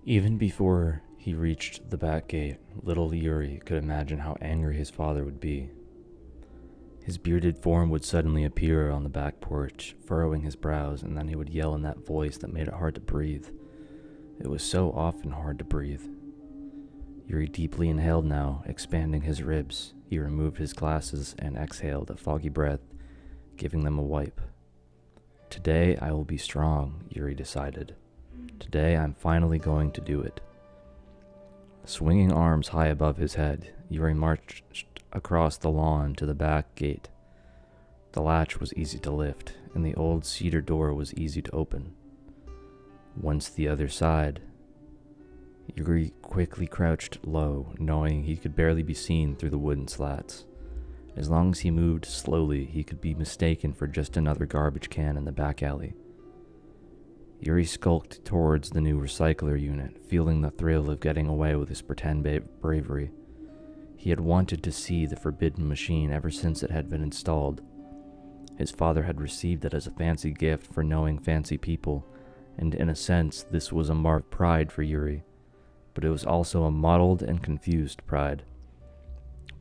Even before he reached the back gate, little Yuri could imagine how angry his father would be. His bearded form would suddenly appear on the back porch, furrowing his brows, and then he would yell in that voice that made it hard to breathe. It was so often hard to breathe. Yuri deeply inhaled now, expanding his ribs. He removed his glasses and exhaled a foggy breath, giving them a wipe. Today I will be strong, Yuri decided. Today I'm finally going to do it. Swinging arms high above his head, Yuri marched across the lawn to the back gate. The latch was easy to lift, and the old cedar door was easy to open. Once the other side, Yuri quickly crouched low, knowing he could barely be seen through the wooden slats. As long as he moved slowly, he could be mistaken for just another garbage can in the back alley. Yuri skulked towards the new recycler unit, feeling the thrill of getting away with his pretend bravery. He had wanted to see the forbidden machine ever since it had been installed. His father had received it as a fancy gift for knowing fancy people, and in a sense this was a mark of pride for Yuri, but it was also a muddled and confused pride,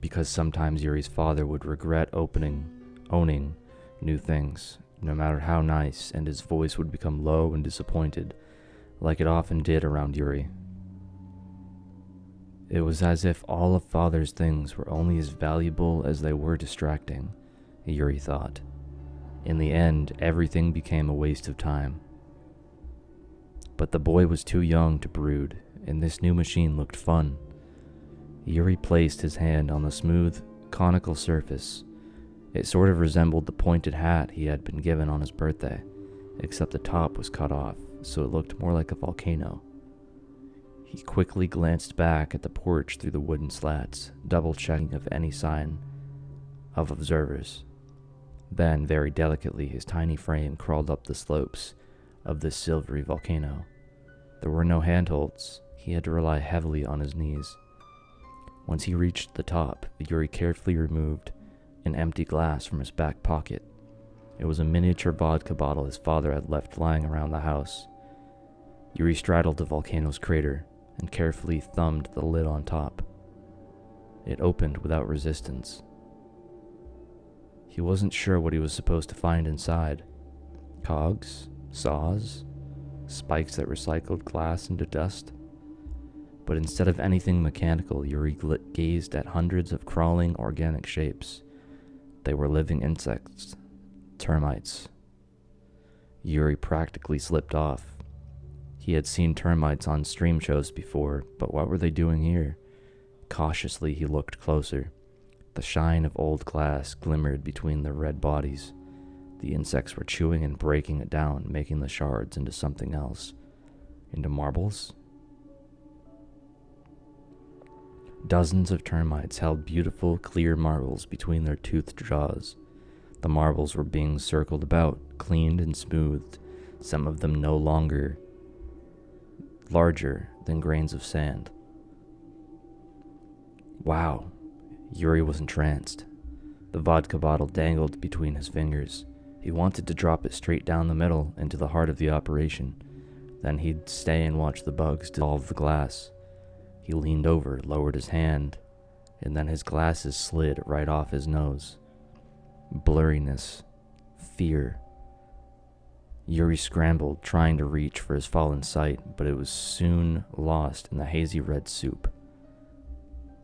because sometimes Yuri's father would regret owning new things, no matter how nice, and his voice would become low and disappointed, like it often did around Yuri. It was as if all of father's things were only as valuable as they were distracting, Yuri thought. In the end, everything became a waste of time. But the boy was too young to brood, and this new machine looked fun. Yuri placed his hand on the smooth, conical surface. It sort of resembled the pointed hat he had been given on his birthday, except the top was cut off, so it looked more like a volcano. He quickly glanced back at the porch through the wooden slats, double-checking of any sign of observers. Then, very delicately, his tiny frame crawled up the slopes of this silvery volcano. There were no handholds. He had to rely heavily on his knees. Once he reached the top, Yuri carefully removed an empty glass from his back pocket. It was a miniature vodka bottle his father had left lying around the house. Yuri straddled the volcano's crater and carefully thumbed the lid on top. It opened without resistance. He wasn't sure what he was supposed to find inside. Cogs? Saws? Spikes that recycled glass into dust? But instead of anything mechanical, Yuri gazed at hundreds of crawling organic shapes. They were living insects, termites. Yuri practically slipped off. He had seen termites on stream shows before, but what were they doing here? Cautiously, he looked closer. The shine of old glass glimmered between their red bodies. The insects were chewing and breaking it down, making the shards into something else. Into marbles? Dozens of termites held beautiful, clear marbles between their toothed jaws. The marbles were being circled about, cleaned and smoothed, some of them no longer larger than grains of sand. Wow, Yuri was entranced. The vodka bottle dangled between his fingers. He wanted to drop it straight down the middle into the heart of the operation. Then he'd stay and watch the bugs dissolve the glass. He leaned over, lowered his hand, and then his glasses slid right off his nose. Blurriness. Fear. Yuri scrambled, trying to reach for his fallen sight, but it was soon lost in the hazy red soup.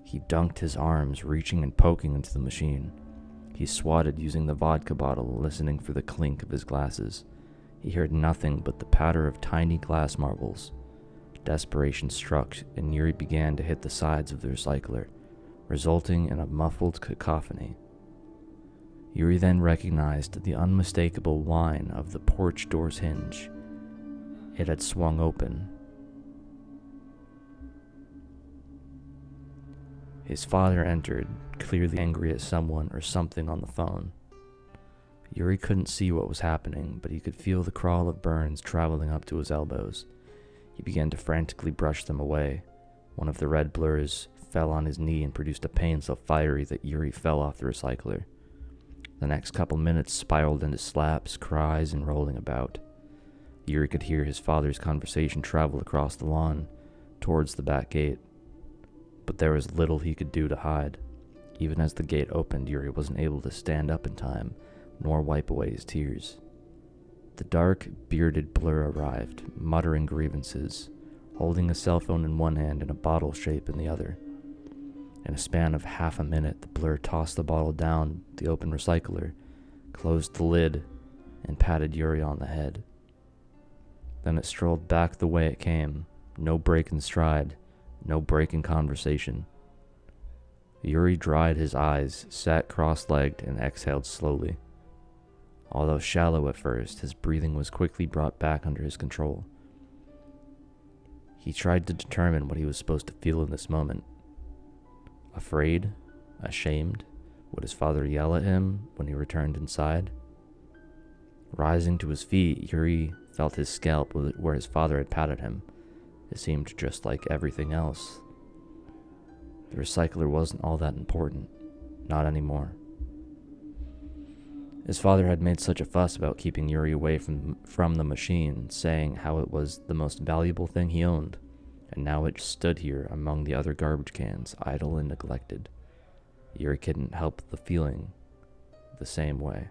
He dunked his arms, reaching and poking into the machine. He swatted using the vodka bottle, listening for the clink of his glasses. He heard nothing but the patter of tiny glass marbles. Desperation struck, and Yuri began to hit the sides of the recycler, resulting in a muffled cacophony. Yuri then recognized the unmistakable whine of the porch door's hinge. It had swung open. His father entered, clearly angry at someone or something on the phone. Yuri couldn't see what was happening, but he could feel the crawl of burns traveling up to his elbows. He began to frantically brush them away. One of the red blurs fell on his knee and produced a pain so fiery that Yuri fell off the recycler. The next couple minutes spiraled into slaps, cries, and rolling about. Yuri could hear his father's conversation travel across the lawn. towards the back gate, but there was little he could do to hide. Even as the gate opened, Yuri wasn't able to stand up in time, nor wipe away his tears. The dark, bearded Blur arrived, muttering grievances, holding a cell phone in one hand and a bottle shape in the other. In a span of half a minute, the Blur tossed the bottle down the open recycler, closed the lid, and patted Yuri on the head. Then it strolled back the way it came, no break in stride, no break in conversation. Yuri dried his eyes, sat cross-legged, and exhaled slowly. Although shallow at first, his breathing was quickly brought back under his control. He tried to determine what he was supposed to feel in this moment. Afraid? Ashamed? Would his father yell at him when he returned inside? Rising to his feet, Yuri felt his scalp where his father had patted him. It seemed just like everything else. The recycler wasn't all that important. Not anymore. His father had made such a fuss about keeping Yuri away from the machine, saying how it was the most valuable thing he owned, and now it stood here among the other garbage cans, idle and neglected. Yuri couldn't help the feeling the same way.